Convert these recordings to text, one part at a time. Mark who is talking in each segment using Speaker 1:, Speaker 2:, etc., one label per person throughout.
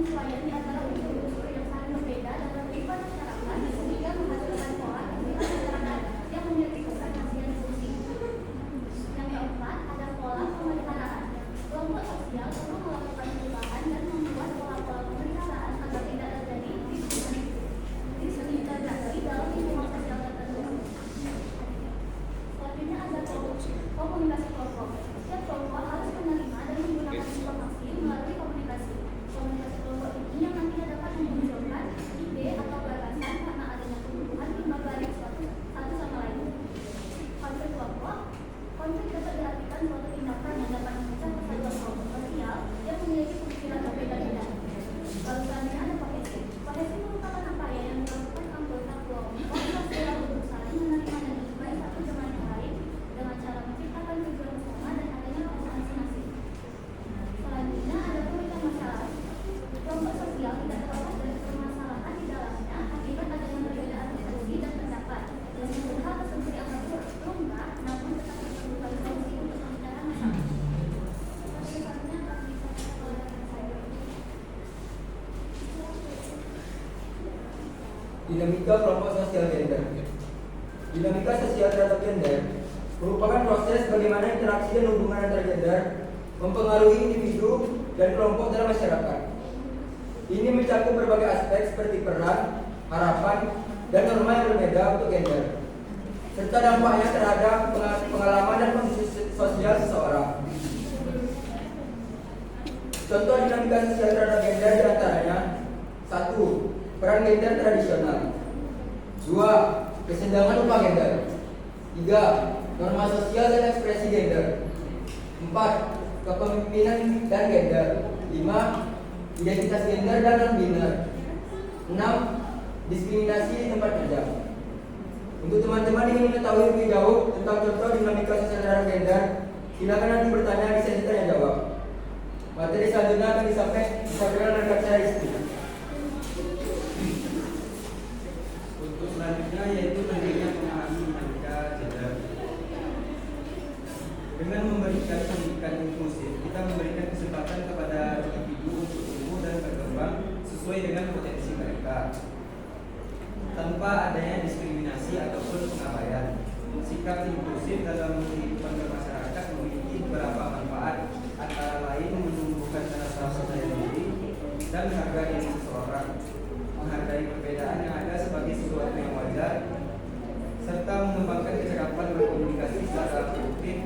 Speaker 1: penyesuaian di antara unsur-unsur yang saling berbeda dalam kehidupan masyarakat sehingga menghasilkan pola kehidupan masyarakat yang memiliki kesan khasiat fungsi. Yang keempat, ada pola pemeliharaan. Kelompok sosial perlu melakukan perubahan dan membuat pola-pola pemeliharaan agar tidak terjadi disintegrasi dalam lingkungan sosial tertentu. Selanjutnya ada komunikasi kelompok. Setiap kelompok harus menerima dan menggunakan informasi melalui komunikasi. Komunikasi kelompok ini yang nantinya dapat memunculkan ide atau gagasan karena adanya kebutuhan lembaga yang satu sama lain. Konflik kelompok. Konflik dapat diartikan suatu tindakan yang dapat memecah kesatuan kelompok sosial yang memiliki pemikiran berbeda-beda. Lalu selanjutnya ada kohesi. Kohesi merupakan upaya yang dilakukan anggota kelompok sosial untuk saling menerima dan mencintai satu dengan yang lain dengan cara menciptakan tujuan bersama dan adanya usaha masing-masing. Selanjutnya ada pemikiran masalah. Kelompok sosial tidak terlepas dari permasalahan di dalamnya akibat adanya perbedaan persepsi dan pendapat dan berusaha tersebut dianggap lumrah namun tetap diperlukan solusi untuk pembicaraan masalah. Selanjutnya kami
Speaker 2: Dinamika kelompok sosial gender. Dinamika sosial terhadap gender merupakan proses bagaimana interaksi dan hubungan antar gender mempengaruhi individu dan kelompok dalam masyarakat. Ini mencakup berbagai aspek seperti peran, harapan, dan norma yang berbeda untuk gender, serta dampaknya terhadap pengalaman dan kondisi sosial seseorang. Contoh dinamika sosial terhadap gender diantaranya: 1. Peran gender tradisional. 2. Kesenjangan upah gender. 3. Norma sosial dan ekspresi gender. 4. Kepemimpinan dan gender. 5. Identitas gender dan non-biner. 6. Diskriminasi di tempat kerja. Untuk teman-teman ingin mengetahui lebih jauh tentang contoh dinamika sosial terhadap gender, silakan nanti bertanya di sesi tanya jawab. Materi selanjutnya akan disampaikan oleh rekan saya Rizky.
Speaker 3: Untuk selanjutnya yaitu pentingnya memahami dinamika gender. Dengan memberikan pendidikan inklusif, kita memberikan kesempatan kepada individu untuk tumbuh dan berkembang sesuai dengan potensi mereka, tanpa adanya diskriminasi ataupun pengabaian. Sikap inklusif dalam kehidupan bermasyarakat memiliki beberapa manfaat, antara lain menumbuhkan rasa percaya diri dan harga diri seseorang, menghargai perbedaan yang ada sebagai sesuatu yang wajar, serta mengembangkan kecakapan berkomunikasi secara produktif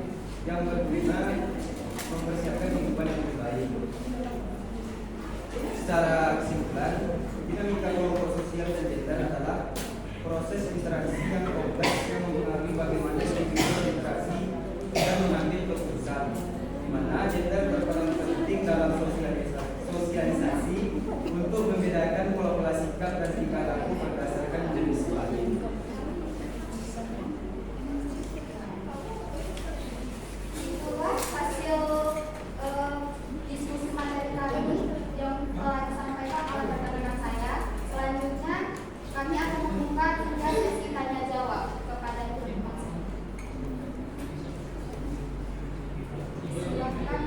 Speaker 3: yang berguna mempersiapkan kehidupan yang lebih baik. Secara kesimpulan, dinamika kelompok sosial dan gender adalah proses interaksi yang kompleks yang mempengaruhi bagaimana individu berinteraksi dan mengambil keputusan, di mana gender berperan penting dalam sosialisasi untuk membedakan pola-pola sikap dan tingkah laku berdasarkan jenis kelamin.
Speaker 1: Itulah hasil diskusi materi kali ini yang telah disampaikan oleh rekan-rekan saya. Selanjutnya kami akan membuka sesi tanya jawab kepada teman-teman. Silakan.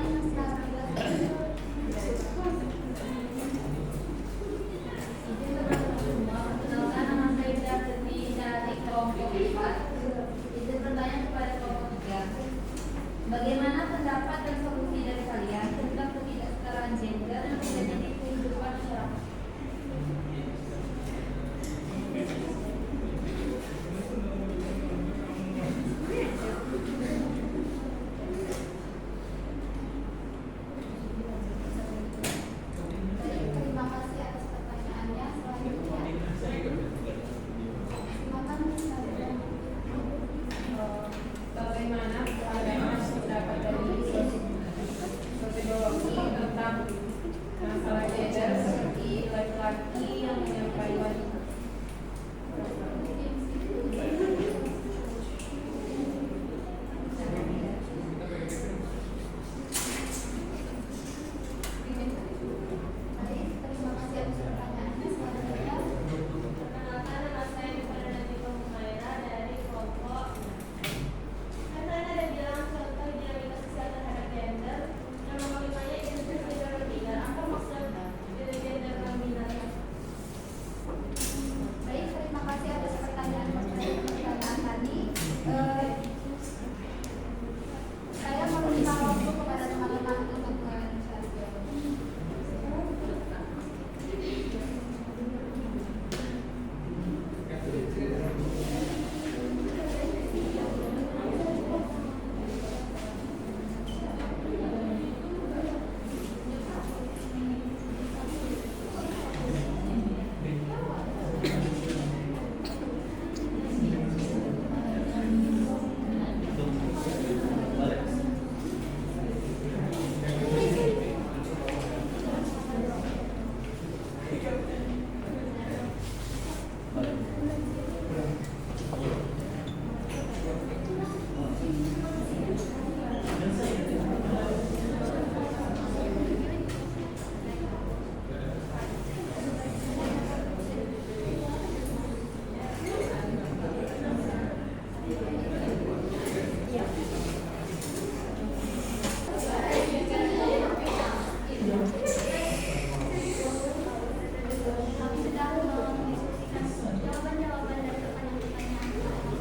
Speaker 1: Kami sedang mendiskusikan jawaban-jawaban dari pertanyaan-pertanyaan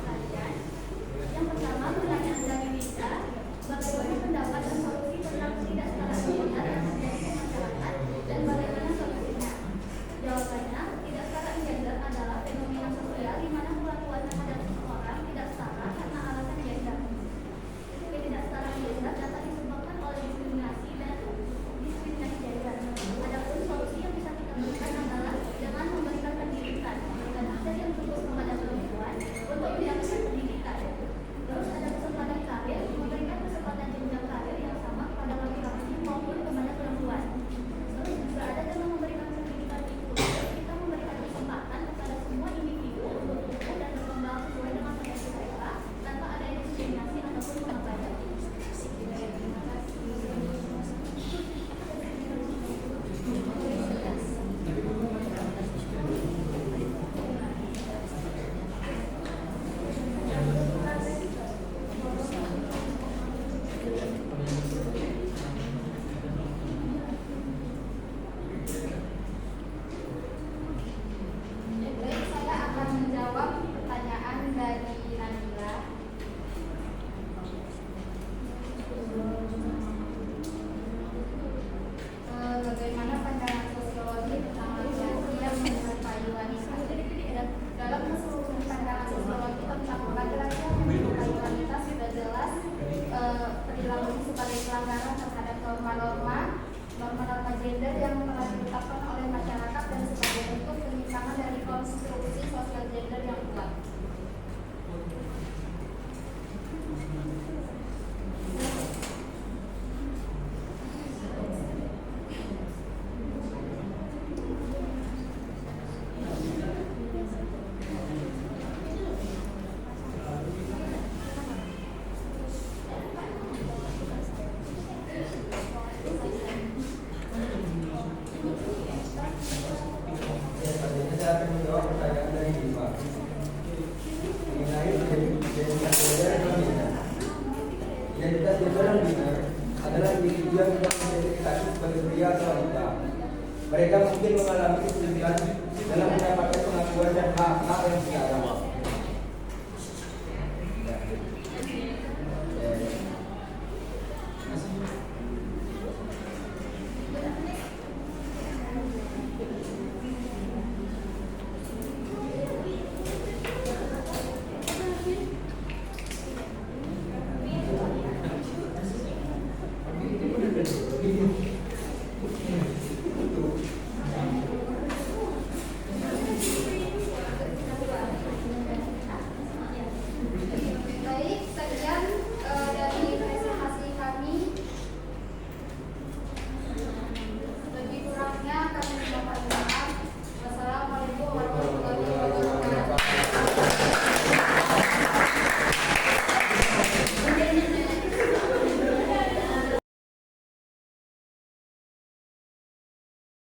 Speaker 1: kalian. Yang pertama, pertanyaan dari Lisa, bagaimana pendapat dan solusi tentang ketidaksetaraan gender yang terjadi di masyarakat dan bagaimana solusinya? Jawabannya, ketidaksetaraan gender adalah fenomena sosial di mana perlakuan terhadap seseorang tidak setara karena alasan gender. Ketidaksetaraan gender dapat disebabkan oleh diskriminasi dan diskriminasi gender. Adapun solusi yang bisa kita berikan adalah dengan memberikan pendidikan, memberikan akses yang cukup kepada perempuan untuk mendapatkan pendidikan. Terus ada kesempatan karir, memberikan kesempatan jenjang karir yang sama kepada laki-laki maupun kepada perempuan. Terus juga ada dengan memberikan pendidikan inklusif, kita memberikan kesempatan kepada semua individu untuk tumbuh dan berkembang sesuai dengan potensi mereka tanpa adanya diskriminasi ataupun pengabaian.
Speaker 4: Baik, saya akan menjawab pertanyaan dari Nabila. Bagaimana pandangan sosiologi tentang laki-laki yang menyerupai wanita? Dalam keseluruhan pandangan sosiologi tentang laki-laki yang menyerupai wanita sudah jelas perilaku sebagai pelanggaran terhadap norma-norma gender yang telah ditetapkan oleh masyarakat dan sebagai bentuk penyimpangan dari konstruksi sosial gender yang kuat.
Speaker 2: Selanjutnya saya akan menjawab pertanyaan dari Diva mengenai identitas gender dan biner. Identitas gender dan biner adalah individu yang tidak teridentifikasi sebagai pria atau wanita. Mereka mungkin mengalami kesulitan dalam mendapatkan pengakuan dan hak-hak yang setara.